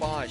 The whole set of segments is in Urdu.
5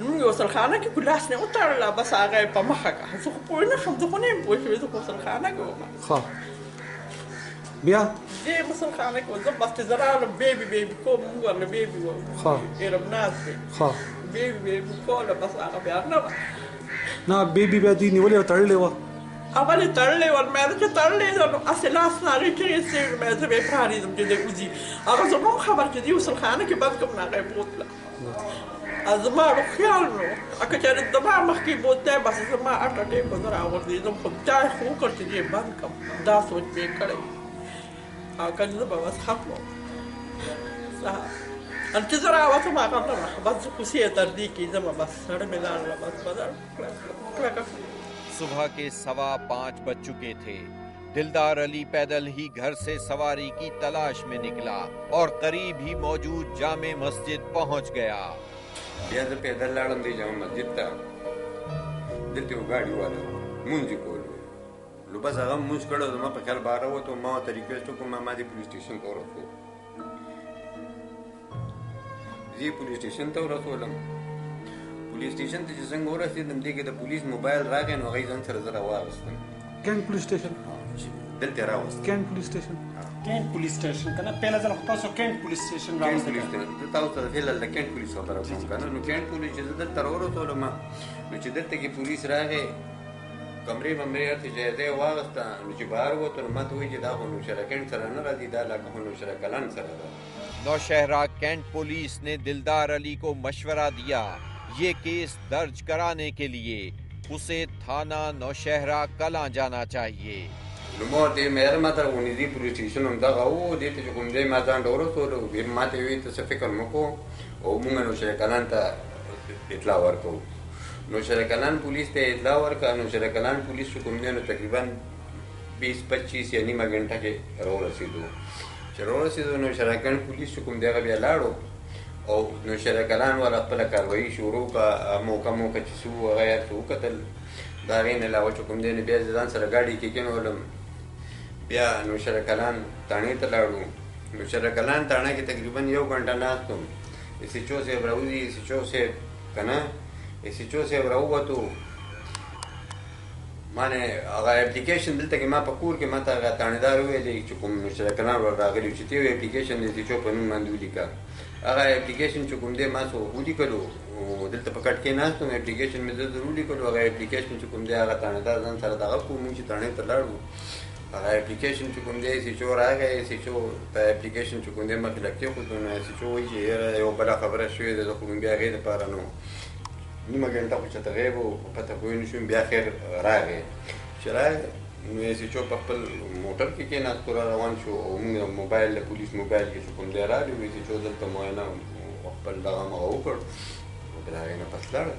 نو وصل خانه کې ګلاس نه وتړله، بس هغه په مخه کا زه خو پوه نه شم، زه خو نه یم پوه شوې، زه وصل خانه کې وم. بیا دې وصل خانه کې زه بس زه راغلم، بیبي کوم موږ ورله بیبي وم، ایرم ناست دی بیبي کوله، بس هغه بیا نه وه. نه بیبي بیا دوی نیولې او تړلې وه؟ هغه دې تړلې وه، مې چې تړلې ده نو هسې لاس نه هغې کې یې څېړ مې زه به یې پرانېدم چې دی وځي. هغه زما خبر چې دې وصل خانه کې بند کړم، نه هغه یې بوتله. زما رو خیال نو اکه چېرې زما مخکې بوتلی، بس زما اټه ټې به زه راغورځېدم، خو چای خو وکړ چې دې بند کړم، دا سوچ مې یې کړی. او که زه به بس ختم وم چې زه راوتم هغه نه وه، بس زه کوڅې یې تر دې کې ځمه، بس سړی مې لاړله، بس بدل کلکه. صبح کے 5:15 بج چکے تھے۔ دلدار علی پیدل ہی گھر سے سواری کی تلاش میں نکلا اور قریب ہی موجود جامع مسجد پہنچ گیا۔ بیا زه پیدل لاړم دی جامع مسجد ته، دلته یو ګاډي والا مونځ یې کولو، نو بس هغه مونځ کړی، زما په خیال بهر راووتو، ما ورته ریکویسټ وکړو ما دې پولیس سټېشن ته ورسولو. زه یې پولیس سټېشن ته ورسولم. پولیس سټېشن ته چې څنګه ورسېدم، دې کې د پولیس موبایل راغی، نو هغوی ځان سره زه راواغېستم. کینټ پولیس سټېشن دلته یې راوستم. کینټ پولیس سټېشن کینټ پولیس سټېشن که نه، پهله ځل خو تاسو کینټ پولیس سټېشن راوستی کړی. زه تاسو ته فعلا د کینټ پولیس خبره کوم که نه، نو کینټ پولیس چې زه دلته راورسولم، نو چې دلته کې پولیس راغی، کمرې بمرې هر څه جایزه یې واغېسته، نو چې بهر ووتو، نو ما ته وایي چې دا خو نوشهره کینټ سره نه راځي، دا علاقه خو نوشهره کلان سره ده. نوشہرہ کینٹ پولیس نے دلدار علی کو مشورہ دیا یہ کیس درج کرانے کے لیے اسے تھانہ نوشہرہ کلاں جانا چاہیے۔ نو ما ورته ویل مېره ما ته ونیزي پولیس سټېشن همدغه و، دې ته چې کوم ځای ما ځان ته ورسولو، بیا ما ته ویل ته څه فکر مه کوو او مونږ نوشهره کلان ته اطلاع ورکوو. نوشهره کلان پولیس ته اطلاع ورکړه. نوشهره کلان پولیس چې کوم دی نو تقریبا 20-25 یا نیمه ګنټه کې راورسېدو. چې راورسېدو نوشهره کلان پولیس چې کوم دی هغه بیا لاړو او نوشهره کلان والا خپله کاروایي شروع کړه. موقع چې څه وو هغه یې څه وکتل، د هغې نه علاوه چې کوم دی نو بیا زه ځان سره ګاډي کې کېنولم، بیا نوشهره کلان تاڼې ته لاړو. نوشهره کلان تاڼه کې تقریبا 1 غنټه ناست وم. ایس ایچ او صاحب راوځي، ایس ایچ او صاحب که نه، ایس ایچ او صاحب راووتو، مانه هغه اپلیکیشن دلته کې ما په کور کې ما ته هغه تاڼېدار وویلې چې کوم نوشهره کلان راغلي چې ته یو اپلیکیشن د ایس ایچ او په نوم باندې ولیکه. هغه اپلیکیشن چې کوم دی ما څو ولیکلو، دلته په کټ کې ناست وم، اپلیکیشن مې زه ضرور لیکلو. هغه اپلیکیشن چې کوم دی هغه تاڼېدار ځان سره دغه کړو، مونږ چې تاڼې ته لاړو، هغه اپلیکیشن چې کوم دی ایس ایچ او راغی، ایس ایچ او ته اپلیکیشن چې کوم دی مخکې له کېښودو، نو ایس ایچ او وایي چې یاره یوه بله خبره شوې ده، زه خو بیا هغې دپاره نو نیمه ګنټه خو چېرته غیب و، پته پوه نه شوم. بیا خیر راغی، چې راغی نو ایس ایچ او په خپل موټر کې کېناستو، را روان شو او موږ موبایل د پولیس موبایل کې چې کوم دی راغلي، ایس ایچ او دلته معاینه خپل دغه مغه وکړ، د هغې نه پس لاړل.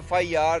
FIR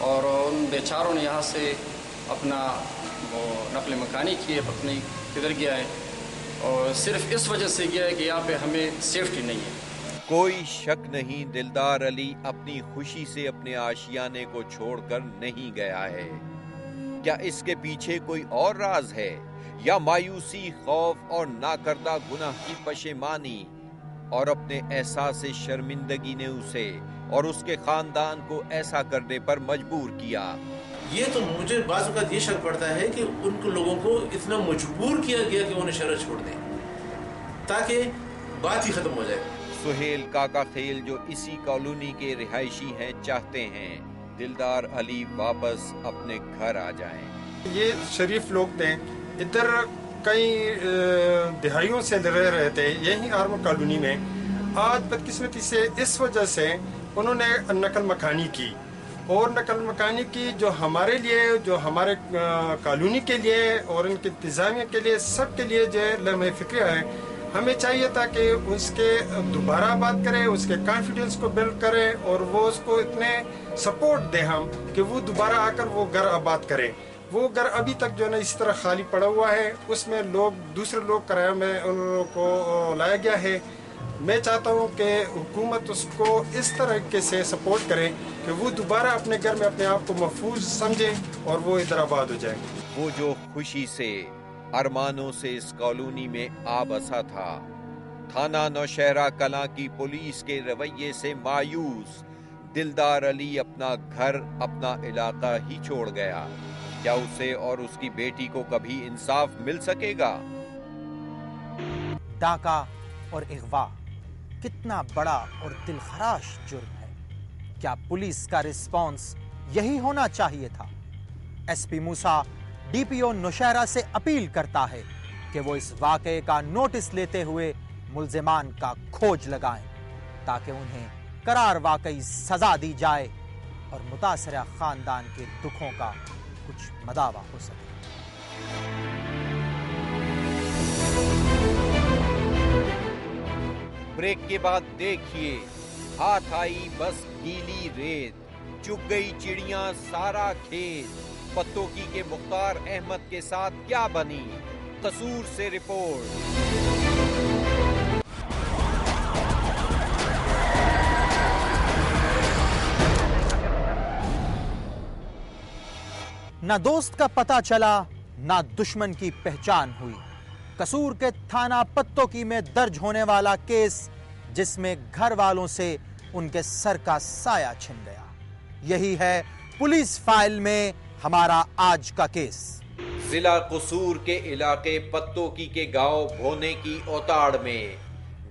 اور ان بیچاروں نے یہاں سے اپنا وہ نقل مکانی کی ہے، پتہ نہیں کدھر گیا ہے، اور صرف اس وجہ سے گیا ہے کہ یہاں پہ ہمیں سیفٹی نہیں ہے۔ کوئی شک نہیں دلدار علی اپنی خوشی سے اپنے آشیانے کو چھوڑ کر نہیں گیا ہے۔ کیا اس کے پیچھے کوئی اور راز ہے، یا مایوسی، خوف اور ناکردہ گناہ کی پشیمانی اور اپنے احساس شرمندگی نے اسے اور اس کے خاندان کو ایسا کرنے پر مجبور کیا؟ یہ تو مجھے بعض اوقات یہ شک پڑتا ہے کہ ان کو لوگوں کو اتنا مجبور کیا گیا کہ انہیں شہر چھوڑ دیں تاکہ بات ہی ختم ہو جائے۔ سہیل کاکا خیل جو اسی کالونی کے رہائشی ہیں چاہتے ہیں دلدار علی واپس اپنے گھر آ جائیں۔ یہ شریف لوگ تھے، ادھر کئی دہائیوں سے رہ رہے تھے یہی آرمور کالونی میں۔ آج بدقسمتی سے اس وجہ سے انہوں نے نقل مکانی کی، اور نقل مکانی کی جو ہمارے لیے، جو ہمارے کالونی کے لیے اور ان کے انتظامیہ کے لیے، سب کے لیے جو لمحہ فکر ہے۔ ہمیں چاہیے تھا کہ اس کے دوبارہ آباد کرے، اس کے کانفیڈنس کو بلڈ کرے، اور وہ اس کو اتنے سپورٹ دیں ہم کہ وہ دوبارہ آ کر وہ گھر آباد کرے۔ وہ گھر ابھی تک جو ہے نا اس طرح خالی پڑا ہوا ہے، اس میں دوسرے لوگ کرایہ میں ان لوگوں کو لایا گیا ہے۔ میں چاہتا ہوں کہ حکومت اس کو اس طریقے سے سپورٹ کرے کہ وہ دوبارہ اپنے گھر میں اپنے آپ کو محفوظ سمجھے اور وہ ادھر آباد ہو جائے۔ وہ جو خوشی سے، ارمانوں سے اس کالونی میں آ بسا تھا، تھانہ نوشہرہ کلاں کی پولیس کے رویے سے مایوس دلدار علی اپنا گھر، اپنا علاقہ ہی چھوڑ گیا۔ کیا اسے اور اس کی بیٹی کو کبھی انصاف مل سکے گا؟ ڈاکہ اور اغوا کتنا بڑا اور دلخراش جرم ہے۔ کیا پولیس کا رسپانس یہی ہونا چاہیے تھا؟ ایس پی موسیٰ ڈی پی او نوشہرہ سے اپیل کرتا ہے کہ وہ اس واقعے کا نوٹس لیتے ہوئے ملزمان کا کھوج لگائیں تاکہ انہیں قرار واقعی سزا دی جائے اور متاثرہ خاندان کے دکھوں کا کچھ مداوا ہو سکے۔ بریک کے بعد دیکھیے، ہاتھ آئی بس گیلی ریت، چگ گئی چڑیاں سارا کھیت، پتوں کی کے مختار احمد کے ساتھ کیا بنی؟ قصور سے رپورٹ۔ نہ دوست کا پتہ چلا، نہ دشمن کی پہچان ہوئی۔ قصور کے تھانہ پتوں کی میں درج ہونے والا کیس جس میں گھر والوں سے ان کے سر کا سایہ چھن گیا۔ یہی ہے پولیس فائل میں ہمارا آج کا کیس۔ ضلع قصور کے علاقے پتوں کے گاؤں بھونے کی اوتاڑ میں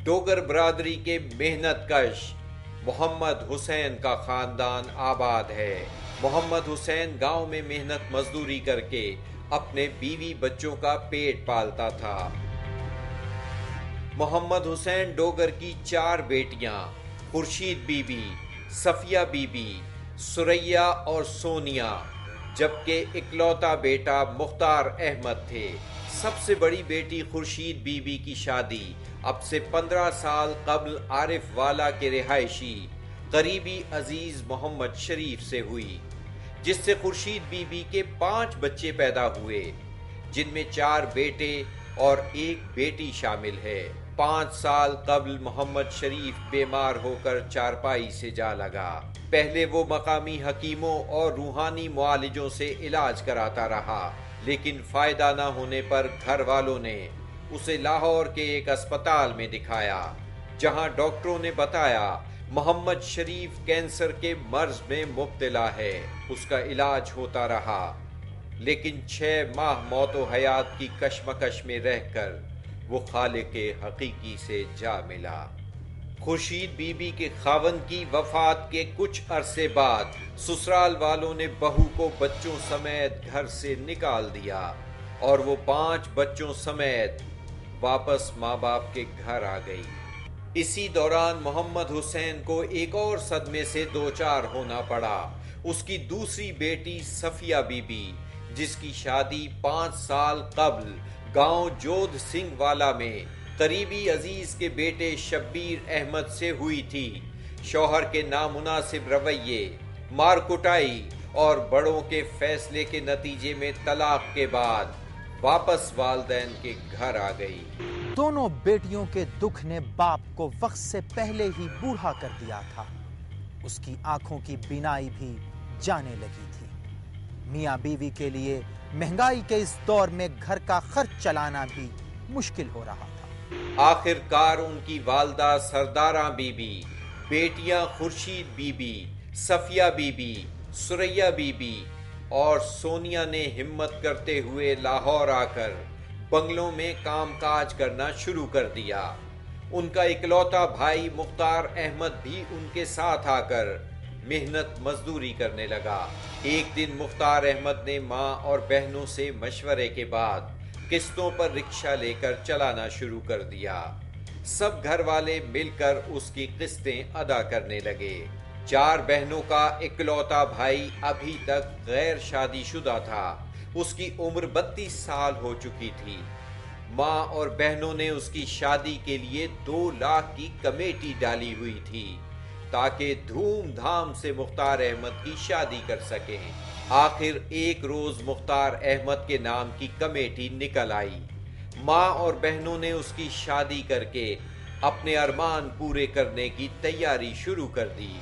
ڈوگر برادری کے محنت کش محمد حسین کا خاندان آباد ہے۔ محمد حسین گاؤں میں محنت مزدوری کر کے اپنے بیوی بچوں کا پیٹ پالتا تھا۔ محمد حسین ڈوگر کی 4 بیٹیاں خورشید بی بی، صفیہ بی بی، سریا اور سونیا، جبکہ اکلوتا بیٹا مختار احمد تھے۔ سب سے بڑی بیٹی خورشید بی بی کی شادی اب سے 15 سال قبل عارف والا کے رہائشی قریبی عزیز محمد شریف سے ہوئی، جس سے خورشید بی بی کے 5 بچے پیدا ہوئے، جن میں 4 بیٹے اور 1 بیٹی شامل ہے۔ 5 سال قبل محمد شریف بیمار ہو کر چارپائی سے جا لگا۔ پہلے وہ مقامی حکیموں اور روحانی معالجوں سے علاج کراتا رہا، لیکن فائدہ نہ ہونے پر گھر والوں نے اسے لاہور کے ایک اسپتال میں دکھایا، جہاں ڈاکٹروں نے بتایا محمد شریف کینسر کے مرض میں مبتلا ہے۔ اس کا علاج ہوتا رہا، لیکن 6 ماہ موت و حیات کی کشمکش میں رہ کر وہ خالق حقیقی سے جا ملا۔ خورشید بی بی کے خاوند کی وفات کے کچھ عرصے بعد سسرال والوں نے بہو کو بچوں سمیت گھر سے نکال دیا اور وہ 5 بچوں سمیت واپس ماں باپ کے گھر آ گئی۔ اسی دوران محمد حسین کو ایک اور صدمے سے دوچار ہونا پڑا۔ اس کی دوسری بیٹی صفیہ بی بی، جس کی شادی 5 سال قبل گاؤں جودھ سنگھ والا میں قریبی عزیز کے بیٹے شبیر احمد سے ہوئی تھی، شوہر کے نامناسب رویے، مار کٹائی اور بڑوں کے فیصلے کے نتیجے میں طلاق کے بعد واپس والدین کے گھر آ گئی۔ دونوں بیٹیوں کے دکھ نے باپ کو وقت سے پہلے ہی بوڑھا کر دیا تھا۔ اس کی آنکھوں کی بینائی بھی جانے لگی تھی۔ میاں بیوی کے لیے مہنگائی کے اس دور میں گھر کا خرچ چلانا بھی مشکل ہو رہا تھا۔ آخر کار ان کی والدہ سرداراں بی بی، بیٹیاں خورشید بی بی، صفیہ بی بی، سریا بی بی اور سونیا نے ہمت کرتے ہوئے لاہور آ کر بنگلوں میں کام کاج کرنا شروع کر دیا۔ ان کا اکلوتا بھائی مختار احمد بھی ان کے ساتھ آ کر محنت مزدوری کرنے لگا۔ ایک دن مختار احمد نے ماں اور بہنوں سے مشورے کے بعد قسطوں پر رکشہ لے کر چلانا شروع کر دیا۔ سب گھر والے مل کر اس کی قسطیں ادا کرنے لگے۔ 4 بہنوں کا اکلوتا بھائی ابھی تک غیر شادی شدہ تھا۔ اس کی عمر 32 سال ہو چکی تھی۔ ماں اور بہنوں نے اس کی شادی کے لیے 2 لاکھ کی کمیٹی ڈالی ہوئی تھی تاکہ دھوم دھام سے مختار احمد کی شادی کر سکیں۔ آخر ایک روز مختار احمد کے نام کی کمیٹی نکل آئی۔ ماں اور بہنوں نے اس کی شادی کر کے اپنے ارمان پورے کرنے کی تیاری شروع کر دی۔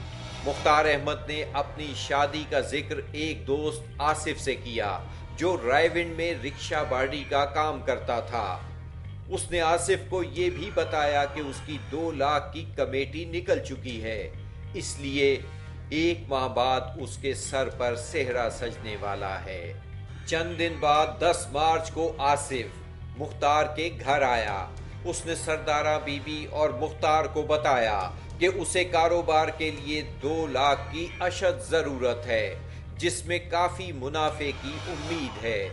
مختار احمد نے اپنی شادی کا ذکر ایک دوست آصف سے کیا جو رائے ونڈ میں رکشہ باڑی کا کام کرتا تھا۔ اس نے آصف کو یہ بھی بتایا کہ اس کی 2 لاکھ کی کمیٹی نکل چکی ہے، اس لیے 1 ماہ بعد اس کے سر پر صحرا سجنے والا ہے۔ چند دن بعد 10 مارچ کو آصف مختار کے گھر آیا۔ اس نے سردارہ بی بی اور مختار کو بتایا کہ اسے کاروبار کے لیے 2 لاکھ کی اشد ضرورت ہے جس میں کافی منافع کی امید ہے،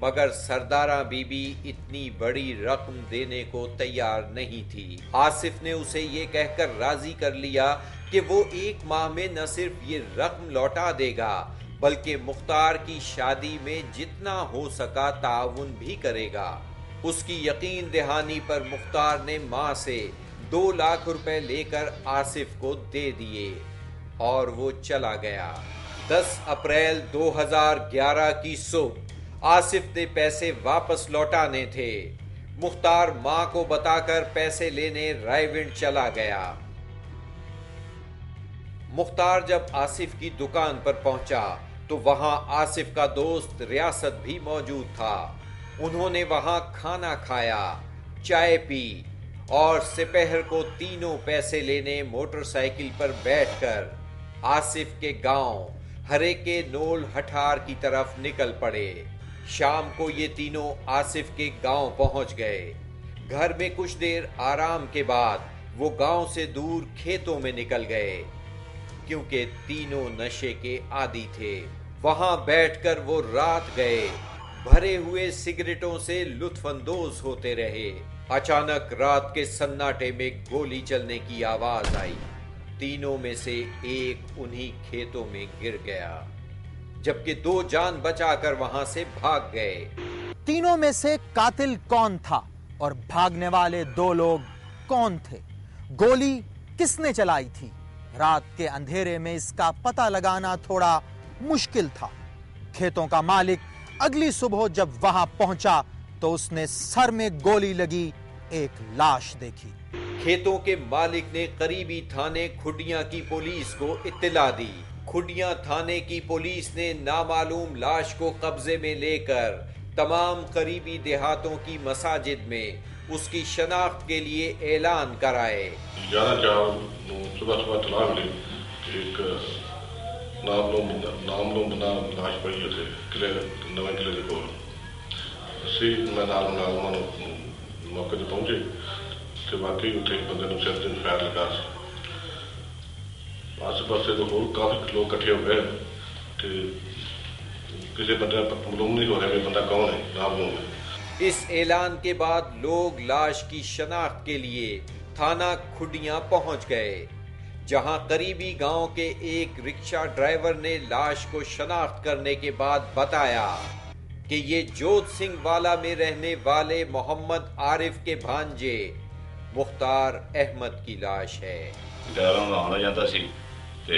مگر سردارہ بی بی اتنی بڑی رقم دینے کو تیار نہیں تھی۔ آصف نے اسے یہ کہہ کر راضی کر لیا کہ وہ 1 ماہ میں نہ صرف یہ رقم لوٹا دے گا بلکہ مختار کی شادی میں جتنا ہو سکا تعاون بھی کرے گا۔ اس کی یقین دہانی پر مختار نے ماں سے 2 لاکھ روپے لے کر آصف کو دے دیے اور وہ چلا گیا۔ 10 اپریل 2011 کی صبح آصف نے پیسے واپس لوٹانے تھے۔ مختار ماں کو بتا کر پیسے لینے رائے ونڈ چلا گیا۔ مختار جب آصف کی دکان پر پہنچا تو وہاں آصف کا دوست ریاست بھی موجود تھا۔ انہوں نے وہاں کھانا کھایا، چائے پی اور سپہر کو تینوں پیسے لینے موٹر سائیکل پر بیٹھ کر آصف کے گاؤں ہرے کے نول ہٹھار کی طرف نکل پڑے۔ شام کو یہ تینوں آصف کے گاؤں پہنچ گئے۔ گھر میں کچھ دیر آرام کے بعد وہ گاؤں سے دور کھیتوں میں نکل گئے کیونکہ تینوں نشے کے عادی تھے۔ وہاں بیٹھ کر وہ رات گئے، بھرے ہوئے سگریٹوں سے لطف اندوز ہوتے رہے۔ اچانک رات کے سناٹے میں گولی چلنے کی آواز آئی۔ تینوں میں سے ایک انہی کھیتوں میں گر گیا جبکہ 2 جان بچا کر وہاں سے بھاگ گئے۔ تینوں میں سے قاتل کون تھا اور بھاگنے والے 2 لوگ کون تھے؟ گولی کس نے چلائی تھی؟ رات کے اندھیرے میں اس کا پتہ لگانا تھوڑا مشکل تھا۔ کھیتوں کا مالک اگلی صبح جب وہاں پہنچا تو اس نے سر میں گولی لگی ایک لاش دیکھی۔ کھیتوں کے مالک نے قریبی تھانے کھڈیاں کی پولیس کو اطلاع دی۔ کھڈیاں تھانے کی پولیس نے نامعلوم لاش کو قبضے میں لے کر تمام قریبی دیہاتوں کی مساجد میں اس کی شناخت کے لیے اعلان کرائے۔ 11/4 صبح اطلاع ملی ایک نامعلوم بندہ لاش پئی ہے نویں قلعے کے کول۔ اسی میں موقع تے پہنچے کہ واقعی اتنے بندے نوں سر تے فائر لگا سی۔ آس پاسے تو ہور کافی لوگ کٹھے ہو گئے کہ کسی بندے معلوم نہیں ہو رہا کہ بندہ کون ہے، نامعلوم ہے۔ اس اعلان کے بعد لوگ لاش کی شناخت کے لیے تھانہ کھڈیاں پہنچ گئے، جہاں قریبی گاؤں کے ایک رکشہ ڈرائیور نے لاش کو شناخت کرنے کے بعد بتایا کہ یہ جوت سنگھ والا میں رہنے والے محمد عارف کے بھانجے مختار احمد کی لاش ہے۔ ڈرائیور آنا جاتا سی تے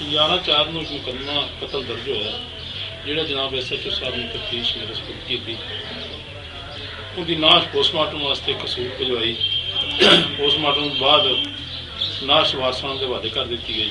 11/4 ਨੂੰ ਮੁਕੱਦਮਾ ਕਤਲ ਦਰਜ ਹੋਇਆ ਜਿਹੜਾ ਜਨਾਬ SHO ਸਾਹਿਬ ਨੇ ਤਫਤੀਸ਼ ਮੇਰੇ ਸਪੁਰਦ ਕੀਤੀ। ਉਹਦੀ ਨਾਸ਼ ਪੋਸਟਮਾਰਟਮ ਵਾਸਤੇ ਕਸੂਰ ਭਜਵਾਈ। ਪੋਸਟਮਾਰਟਮ ਤੋਂ ਬਾਅਦ ਨਾਸ਼ ਵਾਰਸਾਂ ਦੇ ਹਵਾਲੇ ਕਰ ਦਿੱਤੀ ਗਈ।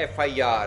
FIR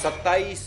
27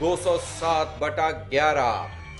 207/11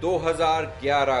2011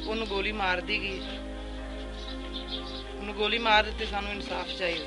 ਉਹਨੂੰ ਗੋਲੀ ਮਾਰ ਦੀ ਗਈ, ਉਹਨੂੰ ਗੋਲੀ ਮਾਰ ਦਿੱਤੀ, ਸਾਨੂੰ ਇਨਸਾਫ ਚਾਹੀਦਾ।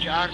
4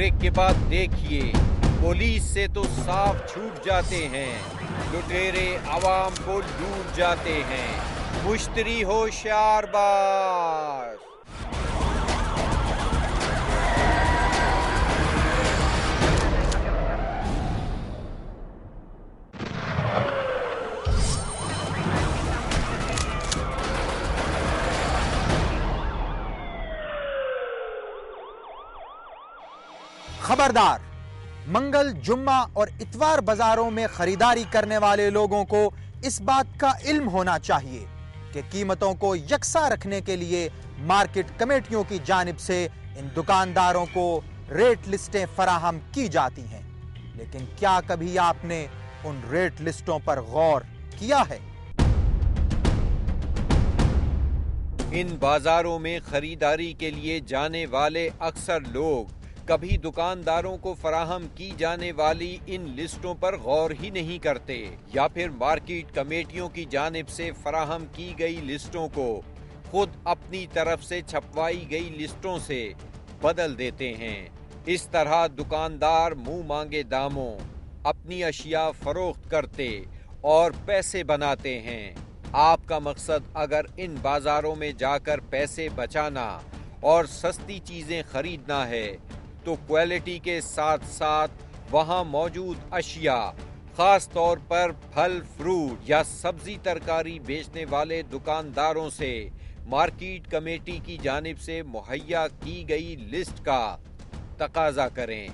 بریک کے بعد دیکھیے پولیس سے تو صاف چھوٹ جاتے ہیں، لٹیرے عوام کو لوٹ جاتے ہیں، مشتری ہوشیار باش۔ خبردار، منگل، جمعہ اور اتوار بازاروں میں خریداری کرنے والے لوگوں کو اس بات کا علم ہونا چاہیے کہ قیمتوں کو یکساں رکھنے کے لیے مارکیٹ کمیٹیوں کی جانب سے ان دکانداروں کو ریٹ لسٹیں فراہم کی جاتی ہیں، لیکن کیا کبھی آپ نے ان ریٹ لسٹوں پر غور کیا ہے؟ ان بازاروں میں خریداری کے لیے جانے والے اکثر لوگ کبھی دکانداروں کو فراہم کی جانے والی ان لسٹوں پر غور ہی نہیں کرتے، یا پھر مارکیٹ کمیٹیوں کی جانب سے فراہم کی گئی لسٹوں کو خود اپنی طرف سے چھپوائی گئی لسٹوں سے بدل دیتے ہیں۔ اس طرح دکاندار منہ مانگے داموں اپنی اشیاء فروخت کرتے اور پیسے بناتے ہیں۔ آپ کا مقصد اگر ان بازاروں میں جا کر پیسے بچانا اور سستی چیزیں خریدنا ہے تو کوالٹی کے ساتھ ساتھ وہاں موجود اشیاء، خاص طور پر پھل، فروٹ یا سبزی ترکاری بیچنے والے دکانداروں سے مارکیٹ کمیٹی کی جانب سے مہیا کی گئی لسٹ کا تقاضا کریں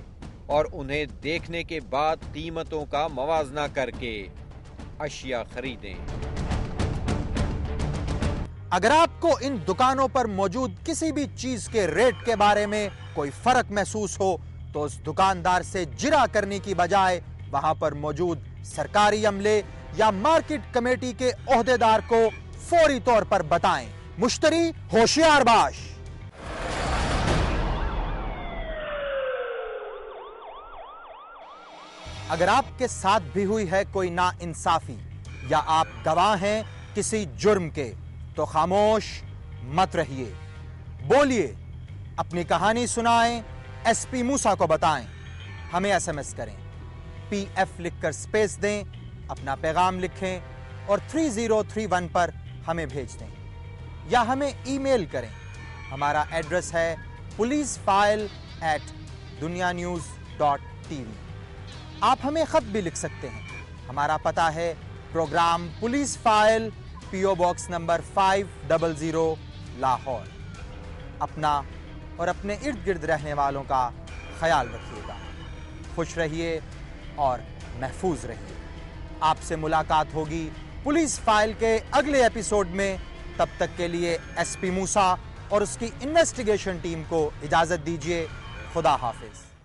اور انہیں دیکھنے کے بعد قیمتوں کا موازنہ کر کے اشیاء خریدیں۔ اگر آپ کو ان دکانوں پر موجود کسی بھی چیز کے ریٹ کے بارے میں کوئی فرق محسوس ہو تو اس دکاندار سے جرا کرنے کی بجائے وہاں پر موجود سرکاری عملے یا مارکیٹ کمیٹی کے عہدیدار کو فوری طور پر بتائیں۔ مشتری ہوشیار باش۔ اگر آپ کے ساتھ بھی ہوئی ہے کوئی ناانصافی یا آپ گواہ ہیں کسی جرم کے تو خاموش مت رہیے، بولیے، اپنی کہانی سنائیں، ایس پی موسیٰ کو بتائیں، ہمیں ایس ایم ایس کریں، PF لکھ کر سپیس دیں، اپنا پیغام لکھیں اور 3031 پر ہمیں بھیج دیں یا ہمیں ای میل کریں۔ ہمارا ایڈریس ہے police_file@dunyanews.tv۔ آپ ہمیں خط بھی لکھ سکتے ہیں، ہمارا پتہ ہے program police file, PO box number 500 Lahore. اپنا اور اپنے ارد گرد رہنے والوں کا خیال رکھیے گا، خوش رہیے اور محفوظ رہیے۔ آپ سے ملاقات ہوگی پولیس فائل کے اگلے ایپیسوڈ میں، تب تک کے لیے SP موسیٰ اور اس کی انویسٹیگیشن ٹیم کو اجازت دیجیے۔ خدا حافظ۔